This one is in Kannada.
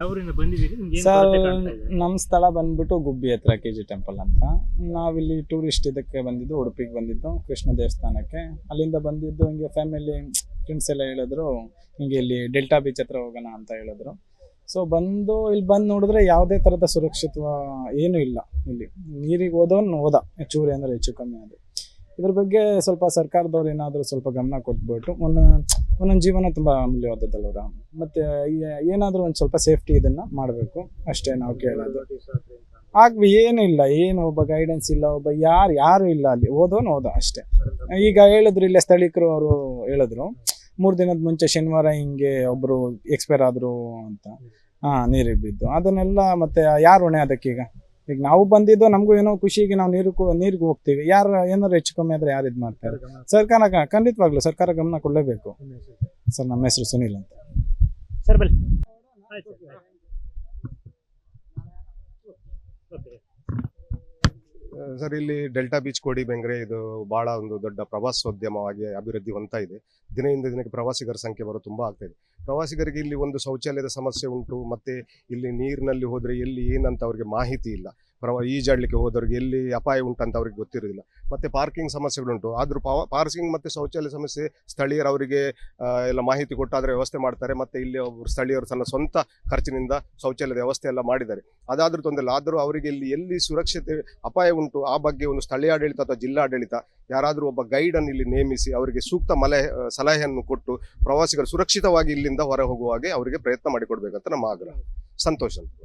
ಅವರಿಂದ ಬಂದಿದ್ದೀರಿ ನಿಮ್ಗೆ ಏನು ಸರ್ ಕೊರತೆ ಕಾಣ್ತಾ ಇದೆ? ನಮ್ಮ ಸ್ಥಳ ಬಂದ್ಬಿಟ್ಟು ಗುಬ್ಬಿ ಹತ್ರ KG ಟೆಂಪಲ್ ಅಂತ. ನಾವಿಲ್ಲಿ ಟೂರಿಸ್ಟ್ ಇದಕ್ಕೆ ಬಂದಿದ್ದು, ಉಡುಪಿಗೆ ಬಂದಿದ್ದು ಕೃಷ್ಣ ದೇವಸ್ಥಾನಕ್ಕೆ. ಅಲ್ಲಿಂದ ಬಂದಿದ್ದು ಹಿಂಗೆ ಫ್ಯಾಮಿಲಿ ಫ್ರೆಂಡ್ಸ್ ಎಲ್ಲ ಹೇಳಿದ್ರು ಹಿಂಗೆ ಇಲ್ಲಿ ಡೆಲ್ಟಾ ಬೀಚ್ ಹತ್ರ ಹೋಗೋಣ ಅಂತ ಹೇಳಿದ್ರು. ಸೊ ಇಲ್ಲಿ ಬಂದು ನೋಡಿದ್ರೆ ಯಾವುದೇ ಥರದ ಸುರಕ್ಷಿತ ಏನೂ ಇಲ್ಲ. ಇಲ್ಲಿ ನೀರಿಗೆ ಹೋದ ಚೂರಿ ಅಂದರೆ ಹೆಚ್ಚು ಕಮ್ಮಿ ಅದು. ಇದ್ರ ಬಗ್ಗೆ ಸ್ವಲ್ಪ ಸರ್ಕಾರದವ್ರು ಏನಾದರೂ ಸ್ವಲ್ಪ ಗಮನ ಕೊಟ್ಬಿಟ್ಟು ಒಂದೊಂದು ಜೀವನ ತುಂಬ ಅಮೂಲ್ಯವಾದದ್ದಲ್ವರ, ಮತ್ತು ಏನಾದರೂ ಒಂದು ಸ್ವಲ್ಪ ಸೇಫ್ಟಿ ಇದನ್ನು ಮಾಡಬೇಕು ಅಷ್ಟೇ ನಾವು ಕೇಳೋದು. ಏನು ಇಲ್ಲ, ಏನು ಒಬ್ಬ ಗೈಡೆನ್ಸ್ ಇಲ್ಲ, ಒಬ್ಬ ಯಾರು ಇಲ್ಲ. ಅಲ್ಲಿ ಹೋದ ಅಷ್ಟೇ. ಈಗ ಹೇಳಿದ್ರು ಇಲ್ಲೇ ಸ್ಥಳೀಕರು ಅವರು ಹೇಳಿದ್ರು 3 ದಿನದ ಮುಂಚೆ ಶನಿವಾರ ಹಿಂಗೆ ಒಬ್ಬರು ಎಕ್ಸ್ಪೈರ್ ಆದರು ಅಂತ. ನೀರಿಗೆ ಬಿದ್ದು ಅದನ್ನೆಲ್ಲ ಮತ್ತೆ ಯಾರು ಹೊಣೆ ಅದಕ್ಕೀಗ? ಈಗ ನಾವು ಬಂದಿದ್ದು ನಮಗೂ ಏನೋ ಖುಷಿಗೆ ನಾವು ನೀರಿಗೆ ಹೋಗ್ತೀವಿ. ಯಾರು ಏನಾದ್ರು ಹೆಚ್ಚು ಕಮ್ಮಿ ಆದರೆ ಯಾರು ಇದು ಮಾಡ್ತಾರೆ? ಸರ್ಕಾರ ಖಂಡಿತವಾಗ್ಲೂ ಸರ್ಕಾರ ಗಮನ ಕೊಡಲೇಬೇಕು. ಸರ್ ನಮ್ಮ ಹೆಸರು ಸುನಿಲ್ ಅಂತ. ಸರ್ ಬಲ್ಲಿ ಆಯ್ತು ಸರ್. ಓಕೆ. ಸರ್ ಇಲ್ಲಿ ಡೆಲ್ಟಾ ಬೀಚ್ ಕೋಡಿ ಬೆಂಗ್ರೆ ಇದು ಬಹಳ ಒಂದು ದೊಡ್ಡ ಪ್ರವಾಸೋದ್ಯಮವಾಗಿ ಅಭಿವೃದ್ಧಿ ಹೊಂದ್ತಾ ಇದೆ. ದಿನದಿಂದ ದಿನಕ್ಕೆ ಪ್ರವಾಸಿಗರ ಸಂಖ್ಯೆ ಬರೋ ತುಂಬ ಆಗ್ತಾ ಇದೆ. ಪ್ರವಾಸಿಗರಿಗೆ ಇಲ್ಲಿ ಒಂದು ಶೌಚಾಲಯದ ಸಮಸ್ಯೆ ಉಂಟು, ಮತ್ತು ಇಲ್ಲಿ ನೀರಿನಲ್ಲಿ ಹೋದರೆ ಎಲ್ಲಿ ಏನಂತ ಅವ್ರಿಗೆ ಮಾಹಿತಿ ಇಲ್ಲ. ಈಜಾಡಲಿಕ್ಕೆ ಹೋದವ್ರಿಗೆ ಎಲ್ಲಿ ಅಪಾಯ ಉಂಟಂತ ಅವ್ರಿಗೆ ಗೊತ್ತಿರೋದಿಲ್ಲ. ಮತ್ತು ಪಾರ್ಕಿಂಗ್ ಸಮಸ್ಯೆಗಳುಂಟು. ಆದರೂ ಪಾರ್ಕಿಂಗ್ ಮತ್ತು ಶೌಚಾಲಯ ಸಮಸ್ಯೆ ಸ್ಥಳೀಯರು ಅವರಿಗೆ ಎಲ್ಲ ಮಾಹಿತಿ ಕೊಟ್ಟಾದರೆ ವ್ಯವಸ್ಥೆ ಮಾಡ್ತಾರೆ. ಮತ್ತು ಇಲ್ಲಿ ಒಬ್ಬರು ಸ್ಥಳೀಯರು ತನ್ನ ಸ್ವಂತ ಖರ್ಚಿನಿಂದ ಶೌಚಾಲಯದ ವ್ಯವಸ್ಥೆ ಎಲ್ಲ ಮಾಡಿದ್ದಾರೆ. ಅದಾದರೂ ತೊಂದರೆ. ಆದರೂ ಅವರಿಗೆ ಎಲ್ಲಿ ಸುರಕ್ಷತೆ ಅಪಾಯ ಉಂಟು ಆ ಬಗ್ಗೆ ಒಂದು ಸ್ಥಳೀಯ ಆಡಳಿತ ಅಥವಾ ಜಿಲ್ಲಾಡಳಿತ ಯಾರಾದರೂ ಒಬ್ಬ ಗೈಡನ್ನು ಇಲ್ಲಿ ನೇಮಿಸಿ ಅವರಿಗೆ ಸೂಕ್ತ ಸಲಹೆಯನ್ನು ಕೊಟ್ಟು ಪ್ರವಾಸಿಗರು ಸುರಕ್ಷಿತವಾಗಿ ಇಲ್ಲಿಂದ ಹೊರ ಹೋಗುವ ಹಾಗೆ ಅವರಿಗೆ ಪ್ರಯತ್ನ ಮಾಡಿಕೊಡ್ಬೇಕಂತ ನಮ್ಮ ಆಗ್ರಹ. ಸಂತೋಷ ಅಂತ.